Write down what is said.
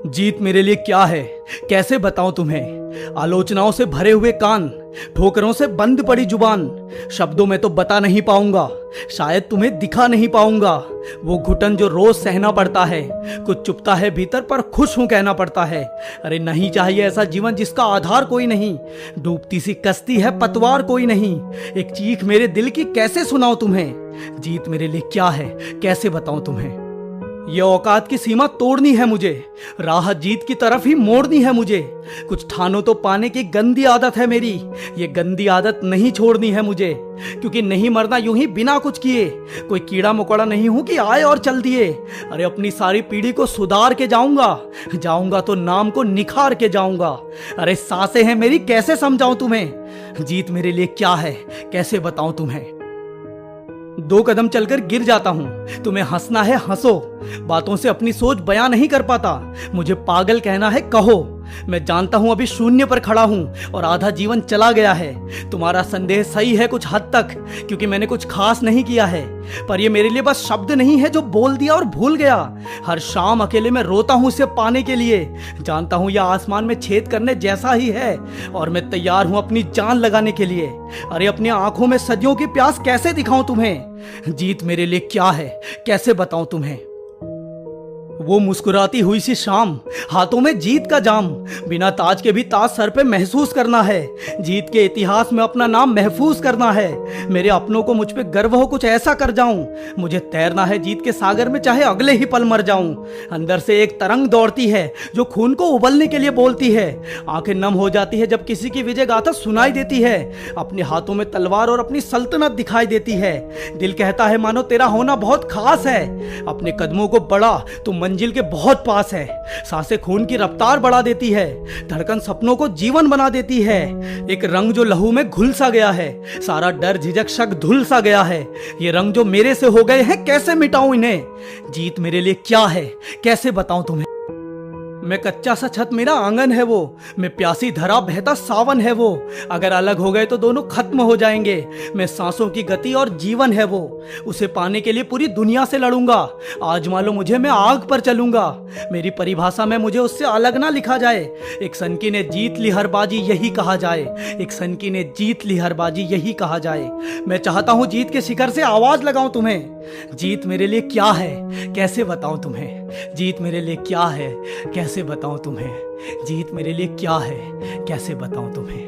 जीत मेरे लिए क्या है, कैसे बताऊं तुम्हें। आलोचनाओं से भरे हुए कान, ठोकरों से बंद पड़ी जुबान, शब्दों में तो बता नहीं पाऊंगा, शायद तुम्हें दिखा नहीं पाऊंगा। वो घुटन जो रोज सहना पड़ता है, कुछ चुपता है भीतर पर खुश हूं कहना पड़ता है। अरे नहीं चाहिए ऐसा जीवन जिसका आधार कोई नहीं, डूबती सी कश्ती है पतवार कोई नहीं। एक चीख मेरे दिल की कैसे सुनाऊं तुम्हें, जीत मेरे लिए क्या है, कैसे बताऊं तुम्हें। ये औकात की सीमा तोड़नी है मुझे, राह जीत की तरफ ही मोड़नी है मुझे। कुछ ठानो तो पाने की गंदी आदत है मेरी, ये गंदी आदत नहीं छोड़नी है मुझे। क्योंकि नहीं मरना यूं ही बिना कुछ किए, कोई कीड़ा मकोड़ा नहीं हूं कि आए और चल दिए। अरे अपनी सारी पीढ़ी को सुधार के जाऊंगा तो नाम को निखार के जाऊंगा। अरे सांसें हैं मेरी कैसे समझाऊं तुम्हें, जीत मेरे लिए क्या है, कैसे बताऊं तुम्हें। 2 कदम चलकर गिर जाता हूं, तुम्हें हंसना है हंसो, बातों से अपनी सोच बयां नहीं कर पाता, मुझे पागल कहना है कहो। मैं जानता हूं अभी शून्य पर खड़ा हूं और आधा जीवन चला गया है। तुम्हारा संदेह सही है कुछ हद तक, क्योंकि मैंने कुछ खास नहीं किया है। पर ये मेरे लिए बस शब्द नहीं है जो बोल दिया और भूल गया। हर शाम अकेले में रोता हूं इसे पाने के लिए, जानता हूं यह आसमान में छेद करने जैसा ही है और मैं तैयार हूं अपनी जान लगाने के लिए। अरे अपनी आंखों में सदियों की प्यास कैसे दिखाऊं तुम्हें, जीत मेरे लिए क्या है, कैसे बताऊं तुम्हें। वो मुस्कुराती हुई सी शाम, हाथों में जीत का जाम, बिना ताज के भी ताज सर पे महसूस करना है। जीत के इतिहास में अपना नाम महफूज करना है। मेरे अपनों को मुझ पे गर्व हो कुछ ऐसा कर जाऊं, मुझे तैरना है जीत के सागर में चाहे अगले ही पल मर जाऊं। अंदर से एक तरंग दौड़ती है जो खून को उबलने के लिए बोलती है। आंखें नम हो जाती है जब किसी की विजय गाथा सुनाई देती है। अपने हाथों में तलवार और अपनी सल्तनत दिखाई देती है। दिल कहता है मानो तेरा होना बहुत खास है। अपने कदमों को बढ़ा तो मंजिल के बहुत पास है। सांसें खून की रफ्तार बढ़ा देती है, धड़कन सपनों को जीवन बना देती है। एक रंग जो लहू में घुल सा गया है, सारा डर झिझक शक धुल सा गया है। ये रंग जो मेरे से हो गए हैं कैसे मिटाऊं इन्हें, जीत मेरे लिए क्या है, कैसे बताऊं तुम्हें। मैं कच्चा सा छत मेरा आंगन है वो, मैं प्यासी धरा बहता सावन है वो। अगर अलग हो गए तो दोनों खत्म हो जाएंगे। मैं सांसों की गति और जीवन है वो, उसे पाने के लिए पूरी दुनिया से लड़ूंगा। आजमा लो मुझे, मैं आग पर चलूंगा। मेरी परिभाषा में मुझे उससे अलग ना लिखा जाए। एक सनकी ने जीत ली हर बाजी यही कहा जाए, एक सनकी ने जीत ली हर बाजी यही कहा जाए। मैं चाहता हूं जीत के शिखर से आवाज लगाऊं तुम्हें, जीत मेरे लिए क्या है, कैसे बताऊं तुम्हें। जीत मेरे लिए क्या है, कैसे बताऊं तुम्हें। जीत मेरे लिए क्या है, कैसे बताऊं तुम्हें।